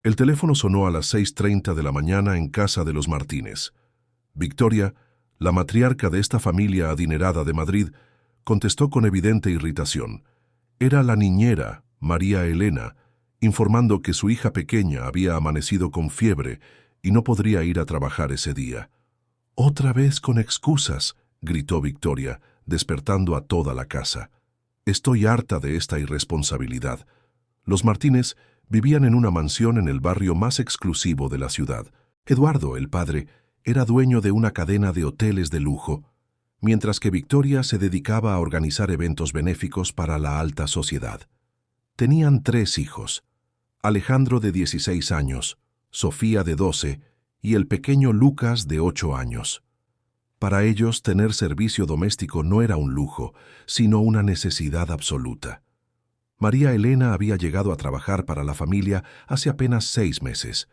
El teléfono sonó a las 6:30 de la mañana en casa de los Martínez. Victoria, la matriarca de esta familia adinerada de Madrid, contestó con evidente irritación. Era la niñera, María Elena, informando que su hija pequeña había amanecido con fiebre y no podría ir a trabajar ese día. «Otra vez con excusas», gritó Victoria, despertando a toda la casa. «Estoy harta de esta irresponsabilidad». Los Martínez vivían en una mansión en el barrio más exclusivo de la ciudad. Eduardo, el padre, era dueño de una cadena de hoteles de lujo, mientras que Victoria se dedicaba a organizar eventos benéficos para la alta sociedad. Tenían 3 hijos: Alejandro, de 16 años, Sofía, de 12, y el pequeño Lucas, de 8 años. Para ellos, tener servicio doméstico no era un lujo, sino una necesidad absoluta. María Elena había llegado a trabajar para la familia hace apenas 6 meses.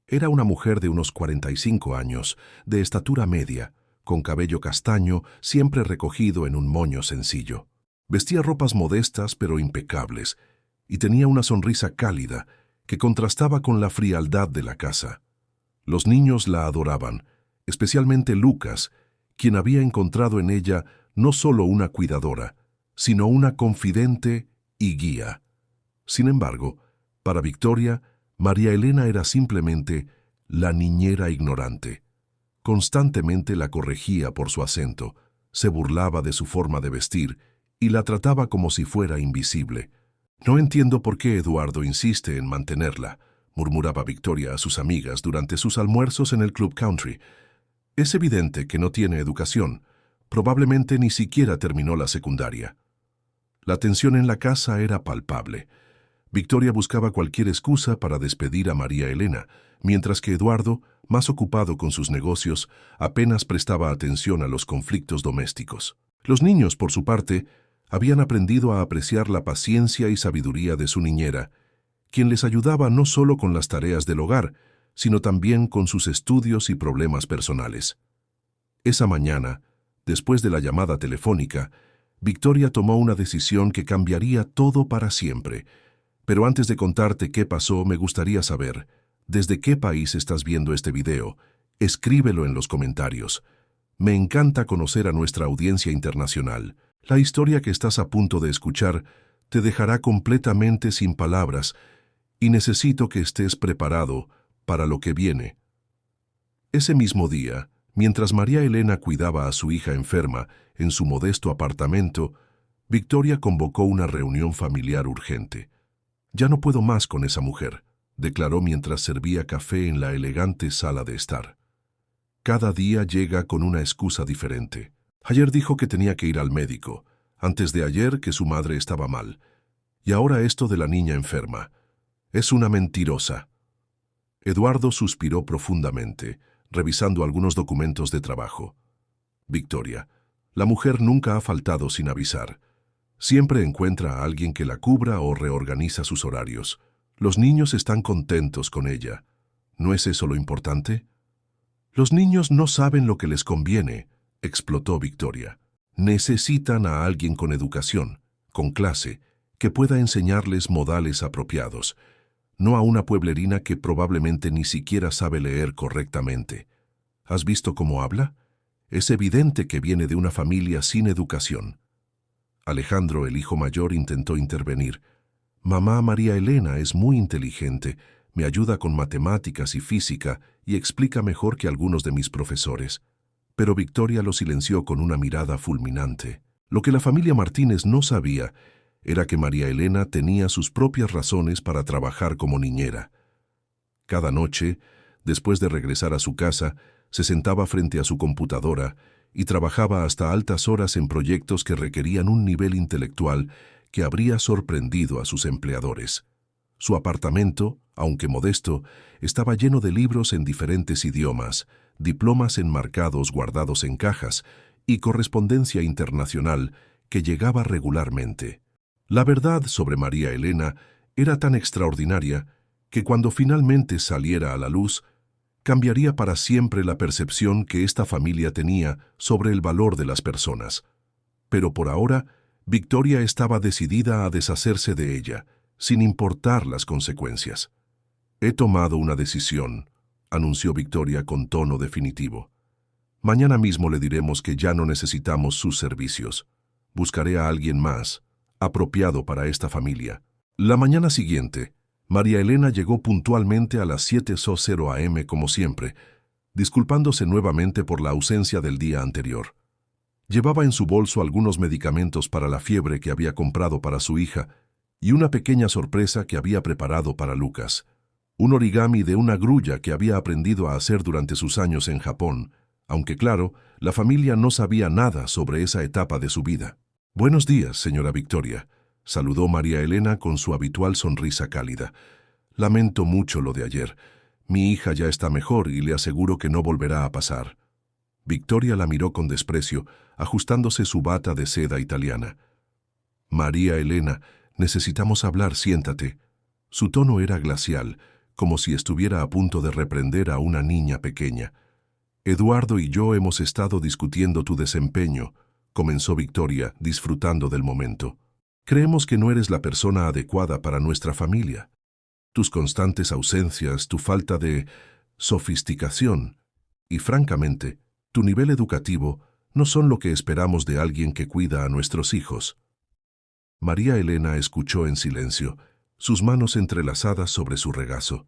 Era una mujer de unos 45 años, de estatura media, con cabello castaño, siempre recogido en un moño sencillo. Vestía ropas modestas pero impecables, y tenía una sonrisa cálida que contrastaba con la frialdad de la casa. Los niños la adoraban, especialmente Lucas, quien había encontrado en ella no solo una cuidadora, sino una confidente y guía. Sin embargo, para Victoria, María Elena era simplemente la niñera ignorante. Constantemente la corregía por su acento, se burlaba de su forma de vestir y la trataba como si fuera invisible. «No entiendo por qué Eduardo insiste en mantenerla», murmuraba Victoria a sus amigas durante sus almuerzos en el Club Country. «Es evidente que no tiene educación. Probablemente ni siquiera terminó la secundaria». La tensión en la casa era palpable. Victoria buscaba cualquier excusa para despedir a María Elena, mientras que Eduardo, más ocupado con sus negocios, apenas prestaba atención a los conflictos domésticos. Los niños, por su parte, habían aprendido a apreciar la paciencia y sabiduría de su niñera, quien les ayudaba no solo con las tareas del hogar, sino también con sus estudios y problemas personales. Esa mañana, después de la llamada telefónica, Victoria tomó una decisión que cambiaría todo para siempre. Pero antes de contarte qué pasó, me gustaría saber, ¿desde qué país estás viendo este video? Escríbelo en los comentarios. Me encanta conocer a nuestra audiencia internacional. La historia que estás a punto de escuchar te dejará completamente sin palabras y necesito que estés preparado para lo que viene. Ese mismo día, mientras María Elena cuidaba a su hija enferma en su modesto apartamento, Victoria convocó una reunión familiar urgente. «Ya no puedo más con esa mujer», declaró mientras servía café en la elegante sala de estar. «Cada día llega con una excusa diferente. Ayer dijo que tenía que ir al médico, antes de ayer que su madre estaba mal, y ahora esto de la niña enferma. Es una mentirosa». Eduardo suspiró profundamente, revisando algunos documentos de trabajo. «Victoria, la mujer nunca ha faltado sin avisar. Siempre encuentra a alguien que la cubra o reorganiza sus horarios. Los niños están contentos con ella. ¿No es eso lo importante?» «Los niños no saben lo que les conviene», explotó Victoria. «Necesitan a alguien con educación, con clase, que pueda enseñarles modales apropiados, no a una pueblerina que probablemente ni siquiera sabe leer correctamente. ¿Has visto cómo habla? Es evidente que viene de una familia sin educación». Alejandro, el hijo mayor, intentó intervenir. «Mamá María Elena es muy inteligente, me ayuda con matemáticas y física y explica mejor que algunos de mis profesores». Pero Victoria lo silenció con una mirada fulminante. Lo que la familia Martínez no sabía era que María Elena tenía sus propias razones para trabajar como niñera. Cada noche, después de regresar a su casa, se sentaba frente a su computadora y trabajaba hasta altas horas en proyectos que requerían un nivel intelectual que habría sorprendido a sus empleadores. Su apartamento, aunque modesto, estaba lleno de libros en diferentes idiomas, diplomas enmarcados guardados en cajas y correspondencia internacional que llegaba regularmente. La verdad sobre María Elena era tan extraordinaria que cuando finalmente saliera a la luz, cambiaría para siempre la percepción que esta familia tenía sobre el valor de las personas. Pero por ahora, Victoria estaba decidida a deshacerse de ella, sin importar las consecuencias. He tomado una decisión, anunció Victoria con tono definitivo. Mañana mismo le diremos que ya no necesitamos sus servicios. Buscaré a alguien más, apropiado para esta familia. La mañana siguiente, María Elena llegó puntualmente a las 7:00 am como siempre, disculpándose nuevamente por la ausencia del día anterior. Llevaba en su bolso algunos medicamentos para la fiebre que había comprado para su hija y una pequeña sorpresa que había preparado para Lucas, un origami de una grulla que había aprendido a hacer durante sus años en Japón, aunque claro, la familia no sabía nada sobre esa etapa de su vida. «Buenos días, señora Victoria», saludó María Elena con su habitual sonrisa cálida. «Lamento mucho lo de ayer. Mi hija ya está mejor y le aseguro que no volverá a pasar». Victoria la miró con desprecio, ajustándose su bata de seda italiana. «María Elena, necesitamos hablar, siéntate». Su tono era glacial, como si estuviera a punto de reprender a una niña pequeña. «Eduardo y yo hemos estado discutiendo tu desempeño», comenzó Victoria, disfrutando del momento. «Creemos que no eres la persona adecuada para nuestra familia. Tus constantes ausencias, tu falta de sofisticación y, francamente, tu nivel educativo no son lo que esperamos de alguien que cuida a nuestros hijos». María Elena escuchó en silencio, sus manos entrelazadas sobre su regazo.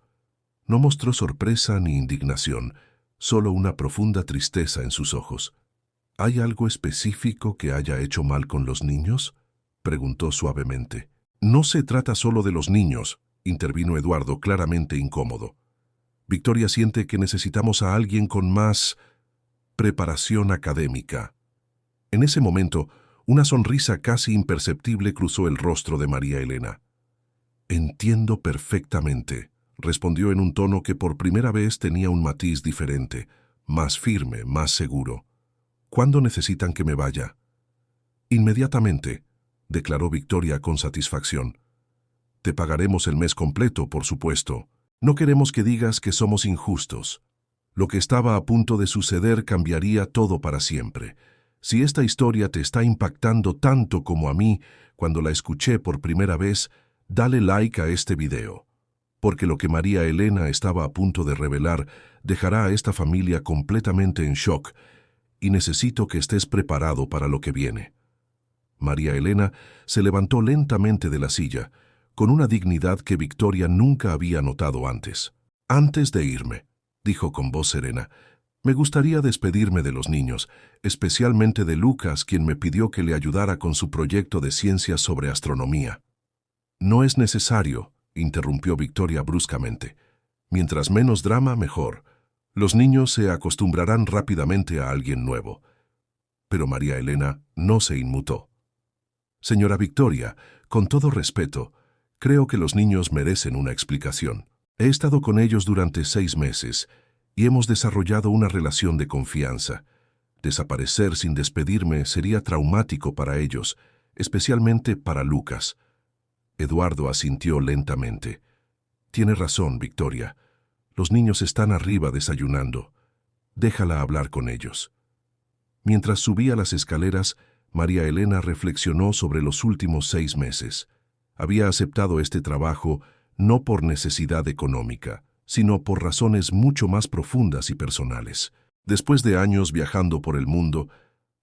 No mostró sorpresa ni indignación, solo una profunda tristeza en sus ojos. «¿Hay algo específico que haya hecho mal con los niños?», preguntó suavemente. «No se trata solo de los niños», intervino Eduardo, claramente incómodo. «Victoria siente que necesitamos a alguien con más preparación académica». En ese momento, una sonrisa casi imperceptible cruzó el rostro de María Elena. «Entiendo perfectamente», respondió en un tono que por primera vez tenía un matiz diferente, más firme, más seguro. «¿Cuándo necesitan que me vaya?» «Inmediatamente», declaró Victoria con satisfacción. «Te pagaremos el mes completo, por supuesto. No queremos que digas que somos injustos. Lo que estaba a punto de suceder cambiaría todo para siempre. Si esta historia te está impactando tanto como a mí cuando la escuché por primera vez, dale like a este video, porque lo que María Elena estaba a punto de revelar dejará a esta familia completamente en shock, y necesito que estés preparado para lo que viene». María Elena se levantó lentamente de la silla, con una dignidad que Victoria nunca había notado antes. «Antes de irme», dijo con voz serena, «me gustaría despedirme de los niños, especialmente de Lucas, quien me pidió que le ayudara con su proyecto de ciencias sobre astronomía». «No es necesario», interrumpió Victoria bruscamente. «Mientras menos drama, mejor. Los niños se acostumbrarán rápidamente a alguien nuevo». Pero María Elena no se inmutó. «Señora Victoria, con todo respeto, creo que los niños merecen una explicación. He estado con ellos durante 6 meses y hemos desarrollado una relación de confianza. Desaparecer sin despedirme sería traumático para ellos, especialmente para Lucas». Eduardo asintió lentamente. «Tiene razón, Victoria. Los niños están arriba desayunando. Déjala hablar con ellos». Mientras subía las escaleras, María Elena reflexionó sobre los últimos 6 meses. Había aceptado este trabajo no por necesidad económica, sino por razones mucho más profundas y personales. Después de años viajando por el mundo,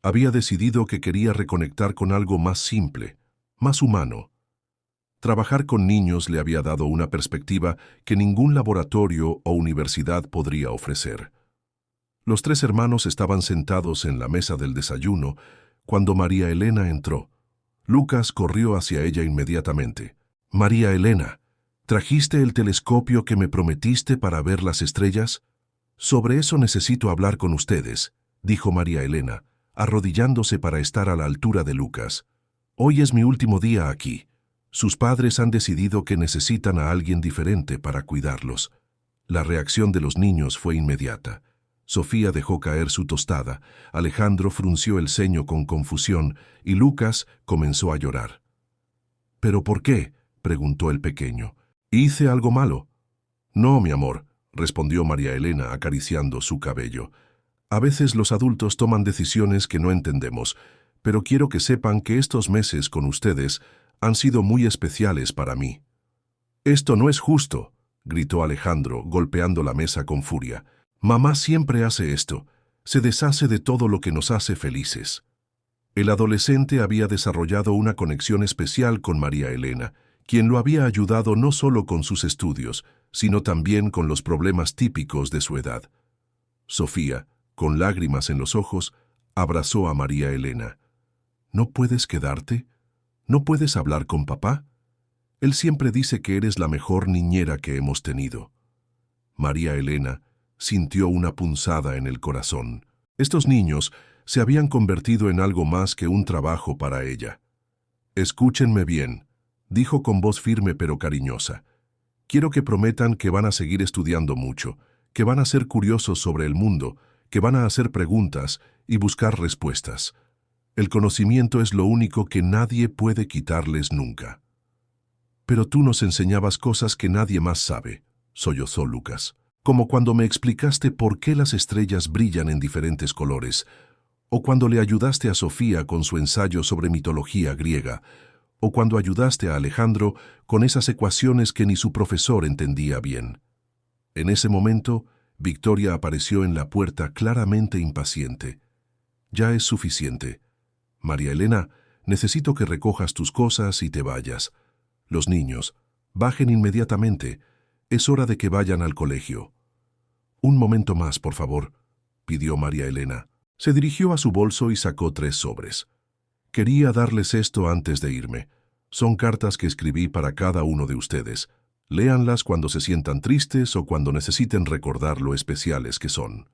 había decidido que quería reconectar con algo más simple, más humano. Trabajar con niños le había dado una perspectiva que ningún laboratorio o universidad podría ofrecer. Los 3 hermanos estaban sentados en la mesa del desayuno cuando María Elena entró. Lucas corrió hacia ella inmediatamente. «María Elena, ¿trajiste el telescopio que me prometiste para ver las estrellas?» «Sobre eso necesito hablar con ustedes», dijo María Elena, arrodillándose para estar a la altura de Lucas. «Hoy es mi último día aquí. Sus padres han decidido que necesitan a alguien diferente para cuidarlos». La reacción de los niños fue inmediata. Sofía dejó caer su tostada, Alejandro frunció el ceño con confusión y Lucas comenzó a llorar. «¿Pero por qué?», preguntó el pequeño. «¿Hice algo malo?». «No, mi amor», respondió María Elena acariciando su cabello. «A veces los adultos toman decisiones que no entendemos, pero quiero que sepan que estos meses con ustedes han sido muy especiales para mí». «Esto no es justo», gritó Alejandro, golpeando la mesa con furia. «Mamá siempre hace esto. Se deshace de todo lo que nos hace felices». El adolescente había desarrollado una conexión especial con María Elena, quien lo había ayudado no solo con sus estudios, sino también con los problemas típicos de su edad. Sofía, con lágrimas en los ojos, abrazó a María Elena. «¿No puedes quedarte? ¿No puedes hablar con papá? Él siempre dice que eres la mejor niñera que hemos tenido». María Elena sintió una punzada en el corazón. Estos niños se habían convertido en algo más que un trabajo para ella. «Escúchenme bien», dijo con voz firme pero cariñosa. «Quiero que prometan que van a seguir estudiando mucho, que van a ser curiosos sobre el mundo, que van a hacer preguntas y buscar respuestas. El conocimiento es lo único que nadie puede quitarles nunca». «Pero tú nos enseñabas cosas que nadie más sabe», sollozó Lucas. «Como cuando me explicaste por qué las estrellas brillan en diferentes colores, o cuando le ayudaste a Sofía con su ensayo sobre mitología griega, o cuando ayudaste a Alejandro con esas ecuaciones que ni su profesor entendía bien». En ese momento, Victoria apareció en la puerta claramente impaciente. «Ya es suficiente. María Elena, necesito que recojas tus cosas y te vayas. Los niños, bajen inmediatamente. Es hora de que vayan al colegio». «Un momento más, por favor», pidió María Elena. Se dirigió a su bolso y sacó 3 sobres. «Quería darles esto antes de irme. Son cartas que escribí para cada uno de ustedes. Léanlas cuando se sientan tristes o cuando necesiten recordar lo especiales que son.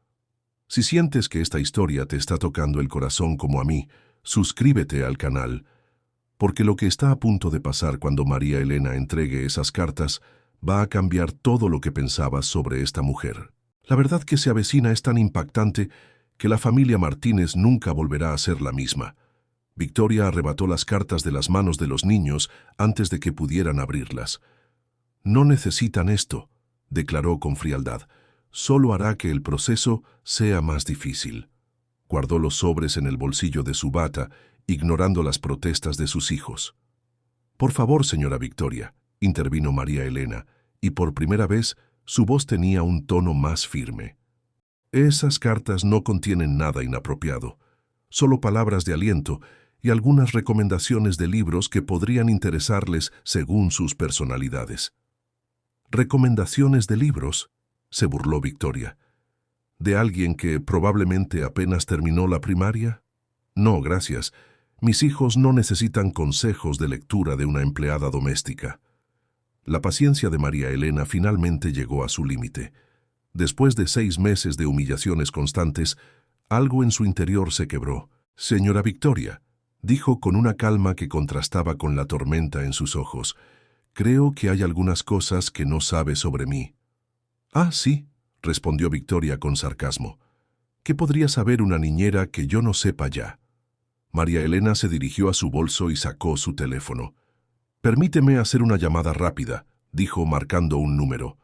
Si sientes que esta historia te está tocando el corazón como a mí, suscríbete al canal, porque lo que está a punto de pasar cuando María Elena entregue esas cartas va a cambiar todo lo que pensabas sobre esta mujer. La verdad que se avecina es tan impactante que la familia Martínez nunca volverá a ser la misma». Victoria arrebató las cartas de las manos de los niños antes de que pudieran abrirlas. «No necesitan esto», declaró con frialdad. «Solo hará que el proceso sea más difícil». Guardó los sobres en el bolsillo de su bata, ignorando las protestas de sus hijos. «Por favor, señora Victoria», intervino María Elena, y por primera vez su voz tenía un tono más firme. «Esas cartas no contienen nada inapropiado, solo palabras de aliento y algunas recomendaciones de libros que podrían interesarles según sus personalidades». «¿Recomendaciones de libros?», se burló Victoria. «¿De alguien que probablemente apenas terminó la primaria? No, gracias. Mis hijos no necesitan consejos de lectura de una empleada doméstica». La paciencia de María Elena finalmente llegó a su límite. Después de 6 meses de humillaciones constantes, algo en su interior se quebró. «Señora Victoria», dijo con una calma que contrastaba con la tormenta en sus ojos, «creo que hay algunas cosas que no sabe sobre mí». «Ah, sí», respondió Victoria con sarcasmo. «¿Qué podría saber una niñera que yo no sepa ya?». María Elena se dirigió a su bolso y sacó su teléfono. «Permíteme hacer una llamada rápida», dijo marcando un número.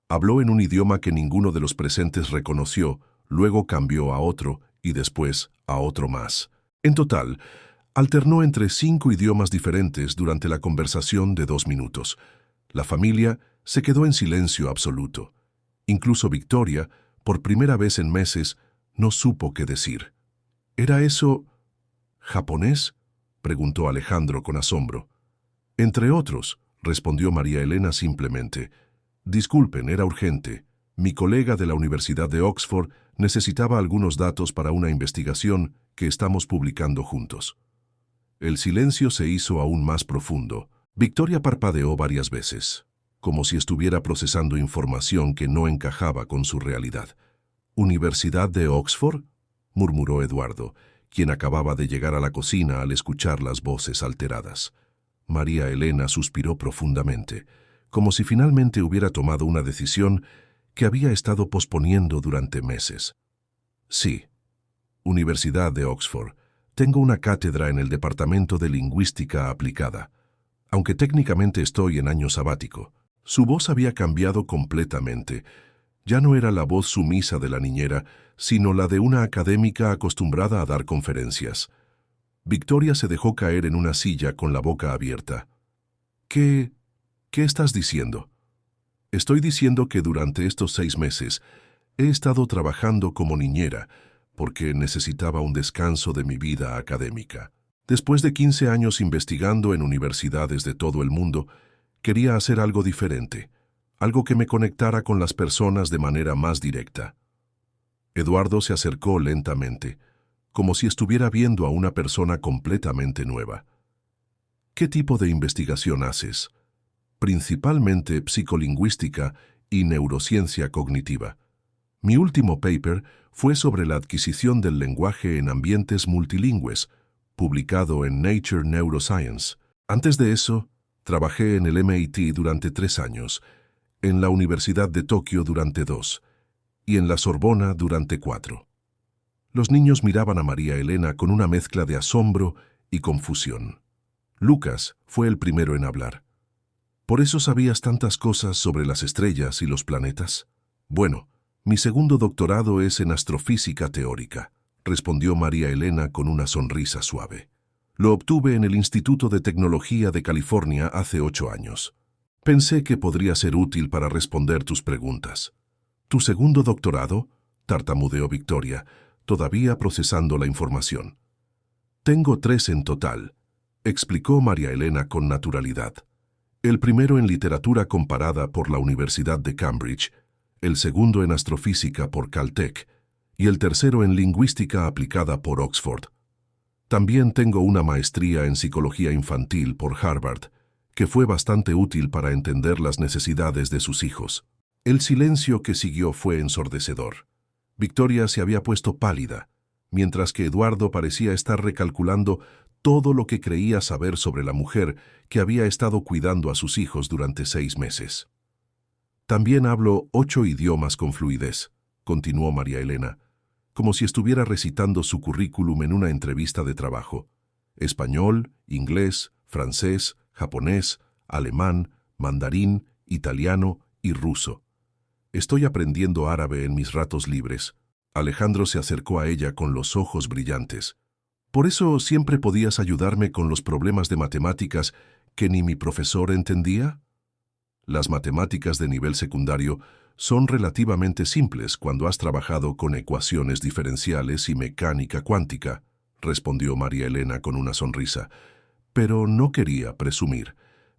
Habló en un idioma que ninguno de los presentes reconoció, luego cambió a otro y después a otro más. En total, alternó entre 5 idiomas diferentes durante la conversación de 2 minutos. La familia se quedó en silencio absoluto. Incluso Victoria, por primera vez en meses, no supo qué decir. «¿Era eso japonés?», preguntó Alejandro con asombro. «Entre otros», respondió María Elena simplemente. «Disculpen, era urgente. Mi colega de la Universidad de Oxford necesitaba algunos datos para una investigación que estamos publicando juntos». El silencio se hizo aún más profundo. Victoria parpadeó varias veces, como si estuviera procesando información que no encajaba con su realidad. «¿Universidad de Oxford?», murmuró Eduardo, quien acababa de llegar a la cocina al escuchar las voces alteradas. María Elena suspiró profundamente, como si finalmente hubiera tomado una decisión que había estado posponiendo durante meses. «Sí, Universidad de Oxford. Tengo una cátedra en el Departamento de Lingüística Aplicada, aunque técnicamente estoy en año sabático». Su voz había cambiado completamente. Ya no era la voz sumisa de la niñera, sino la de una académica acostumbrada a dar conferencias. Victoria se dejó caer en una silla con la boca abierta. ¿Qué estás diciendo?». Estoy diciendo que durante estos 6 meses he estado trabajando como niñera porque necesitaba un descanso de mi vida académica. Después de 15 años investigando en universidades de todo el mundo, quería hacer algo diferente, algo que me conectara con las personas de manera más directa. Eduardo se acercó lentamente, como si estuviera viendo a una persona completamente nueva. ¿Qué tipo de investigación haces? Principalmente psicolingüística y neurociencia cognitiva. Mi último paper fue sobre la adquisición del lenguaje en ambientes multilingües, publicado en Nature Neuroscience. Antes de eso, trabajé en el MIT durante 3 años, en la Universidad de Tokio durante 2 y en la Sorbona durante 4. Los niños miraban a María Elena con una mezcla de asombro y confusión. Lucas fue el primero en hablar. ¿Por eso sabías tantas cosas sobre las estrellas y los planetas? Bueno, mi segundo doctorado es en astrofísica teórica, respondió María Elena con una sonrisa suave. Lo obtuve en el Instituto de Tecnología de California hace 8 años. Pensé que podría ser útil para responder tus preguntas. ¿Tu segundo doctorado?, tartamudeó Victoria, todavía procesando la información. Tengo 3 en total, explicó María Elena con naturalidad. El primero en literatura comparada por la Universidad de Cambridge, el segundo en astrofísica por Caltech y el tercero en lingüística aplicada por Oxford. También tengo una maestría en psicología infantil por Harvard, que fue bastante útil para entender las necesidades de sus hijos. El silencio que siguió fue ensordecedor. Victoria se había puesto pálida, mientras que Eduardo parecía estar recalculando todo lo que creía saber sobre la mujer que había estado cuidando a sus hijos durante 6 meses. También hablo 8 idiomas con fluidez, continuó María Elena, como si estuviera recitando su currículum en una entrevista de trabajo. Español, inglés, francés, japonés, alemán, mandarín, italiano y ruso. Estoy aprendiendo árabe en mis ratos libres. Alejandro se acercó a ella con los ojos brillantes. ¿Por eso siempre podías ayudarme con los problemas de matemáticas que ni mi profesor entendía? Las matemáticas de nivel secundario son relativamente simples cuando has trabajado con ecuaciones diferenciales y mecánica cuántica, respondió María Elena con una sonrisa. Pero no quería presumir.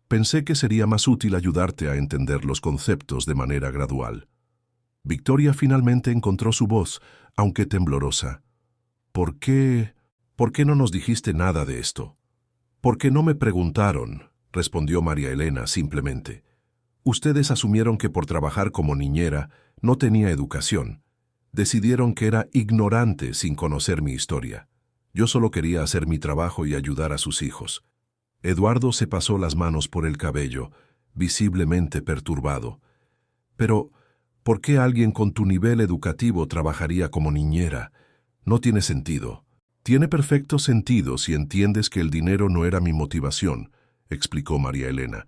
Pensé que sería más útil ayudarte a entender los conceptos de manera gradual. Victoria finalmente encontró su voz, aunque temblorosa. ¿Por qué no nos dijiste nada de esto? Porque no me preguntaron, respondió María Elena simplemente. Ustedes asumieron que por trabajar como niñera no tenía educación. Decidieron que era ignorante sin conocer mi historia. Yo solo quería hacer mi trabajo y ayudar a sus hijos. Eduardo se pasó las manos por el cabello, visiblemente perturbado. Pero, ¿por qué alguien con tu nivel educativo trabajaría como niñera? No tiene sentido. Tiene perfecto sentido si entiendes que el dinero no era mi motivación, explicó María Elena.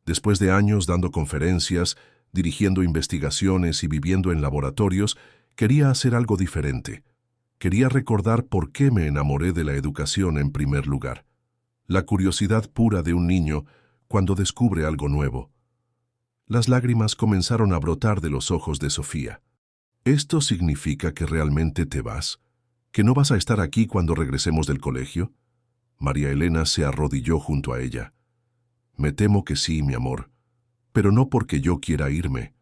Después de años dando conferencias, dirigiendo investigaciones y viviendo en laboratorios, quería hacer algo diferente. Quería recordar por qué me enamoré de la educación en primer lugar. La curiosidad pura de un niño cuando descubre algo nuevo. Las lágrimas comenzaron a brotar de los ojos de Sofía. ¿Esto significa que realmente te vas? ¿Que no vas a estar aquí cuando regresemos del colegio? María Elena se arrodilló junto a ella. Me temo que sí, mi amor, pero no porque yo quiera irme.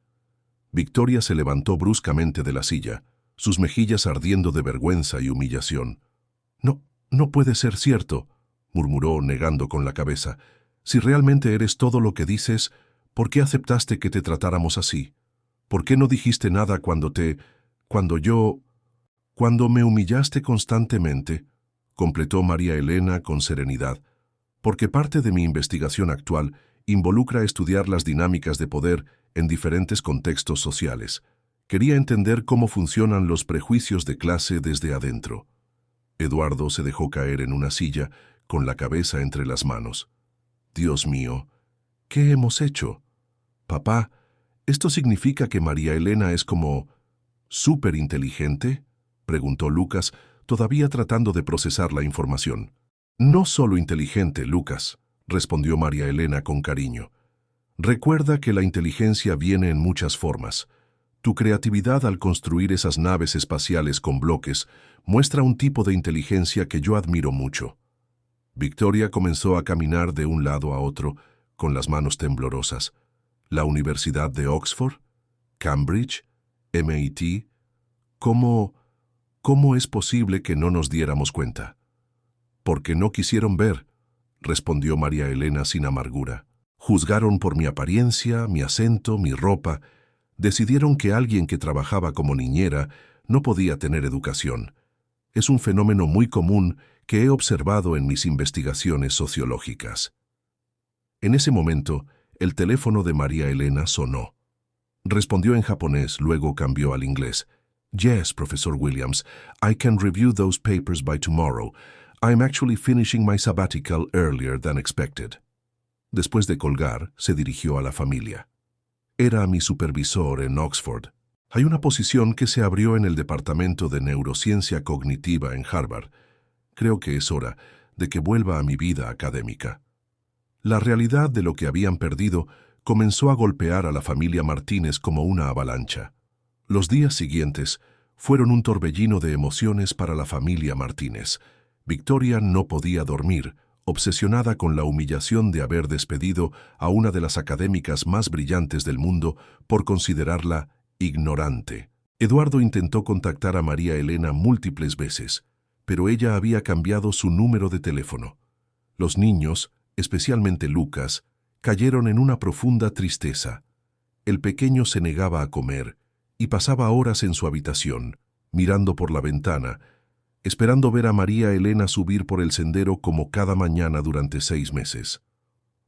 Victoria se levantó bruscamente de la silla, sus mejillas ardiendo de vergüenza y humillación. No puede ser cierto, murmuró negando con la cabeza. Si realmente eres todo lo que dices, ¿por qué aceptaste que te tratáramos así? ¿Por qué no dijiste nada cuando me humillaste constantemente? Completó María Elena con serenidad. Porque parte de mi investigación actual involucra estudiar las dinámicas de poder en diferentes contextos sociales. Quería entender cómo funcionan los prejuicios de clase desde adentro. Eduardo se dejó caer en una silla con la cabeza entre las manos. Dios mío, ¿qué hemos hecho? Papá, ¿esto significa que María Elena es como súper inteligente? Preguntó Lucas, todavía tratando de procesar la información. No solo inteligente, Lucas, respondió María Elena con cariño. Recuerda que la inteligencia viene en muchas formas. Tu creatividad al construir esas naves espaciales con bloques muestra un tipo de inteligencia que yo admiro mucho. Victoria comenzó a caminar de un lado a otro, con las manos temblorosas. ¿La Universidad de Oxford? ¿Cambridge? ¿MIT? ¿Cómo es posible que no nos diéramos cuenta? Porque no quisieron ver, respondió María Elena sin amargura. Juzgaron por mi apariencia, mi acento, mi ropa. Decidieron que alguien que trabajaba como niñera no podía tener educación. Es un fenómeno muy común que he observado en mis investigaciones sociológicas. En ese momento, el teléfono de María Elena sonó. Respondió en japonés, luego cambió al inglés. Yes, Professor Williams, I can review those papers by tomorrow. I'm actually finishing my sabbatical earlier than expected. Después de colgar, se dirigió a la familia. Era mi supervisor en Oxford. Hay una posición que se abrió en el Departamento de Neurociencia Cognitiva en Harvard. Creo que es hora de que vuelva a mi vida académica. La realidad de lo que habían perdido comenzó a golpear a la familia Martínez como una avalancha. Los días siguientes fueron un torbellino de emociones para la familia Martínez. Victoria no podía dormir, obsesionada con la humillación de haber despedido a una de las académicas más brillantes del mundo por considerarla ignorante. Eduardo intentó contactar a María Elena múltiples veces, pero ella había cambiado su número de teléfono. Los niños, especialmente Lucas, cayeron en una profunda tristeza. El pequeño se negaba a comer y pasaba horas en su habitación, mirando por la ventana, esperando ver a María Elena subir por el sendero como cada mañana durante 6 meses.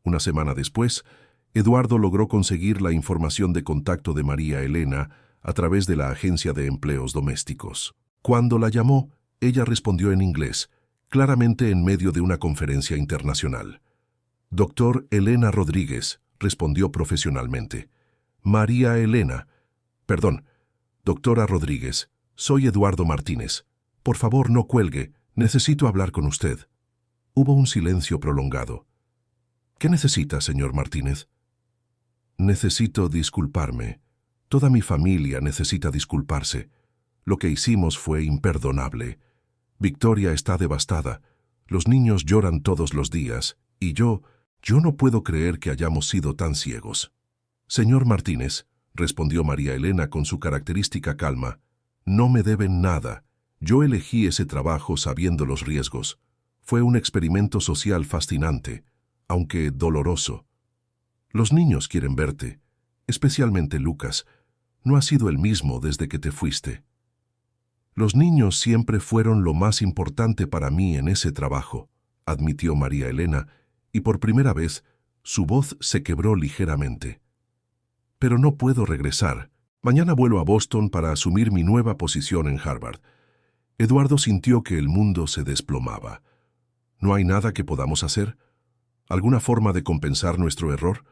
Una semana después, Eduardo logró conseguir la información de contacto de María Elena a través de la Agencia de Empleos Domésticos. Cuando la llamó, ella respondió en inglés, claramente en medio de una conferencia internacional. Doctor Elena Rodríguez, respondió profesionalmente. María Elena. Perdón, doctora Rodríguez, soy Eduardo Martínez. Por favor, no cuelgue, necesito hablar con usted. Hubo un silencio prolongado. ¿Qué necesita, señor Martínez? Necesito disculparme. Toda mi familia necesita disculparse. Lo que hicimos fue imperdonable. Victoria está devastada. Los niños lloran todos los días, y yo no puedo creer que hayamos sido tan ciegos. Señor Martínez, respondió María Elena con su característica calma, no me deben nada. Yo elegí ese trabajo sabiendo los riesgos. Fue un experimento social fascinante, aunque doloroso. Los niños quieren verte, especialmente Lucas. No has sido el mismo desde que te fuiste. Los niños siempre fueron lo más importante para mí en ese trabajo, admitió María Elena, y por primera vez su voz se quebró ligeramente. Pero no puedo regresar. Mañana vuelo a Boston para asumir mi nueva posición en Harvard. Eduardo sintió que el mundo se desplomaba. ¿No hay nada que podamos hacer? ¿Alguna forma de compensar nuestro error?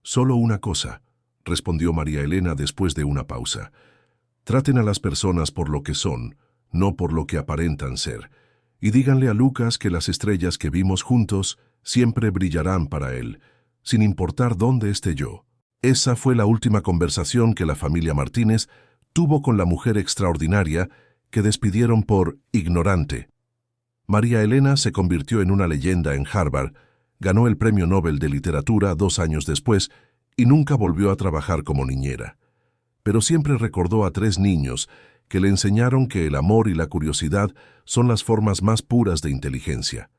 Solo una cosa, respondió María Elena después de una pausa. Traten a las personas por lo que son, no por lo que aparentan ser, y díganle a Lucas que las estrellas que vimos juntos siempre brillarán para él, sin importar dónde esté yo. Esa fue la última conversación que la familia Martínez tuvo con la mujer extraordinaria que despidieron por ignorante. María Elena se convirtió en una leyenda en Harvard, ganó el Premio Nobel de Literatura 2 años después y nunca volvió a trabajar como niñera. Pero siempre recordó a 3 niños que le enseñaron que el amor y la curiosidad son las formas más puras de inteligencia.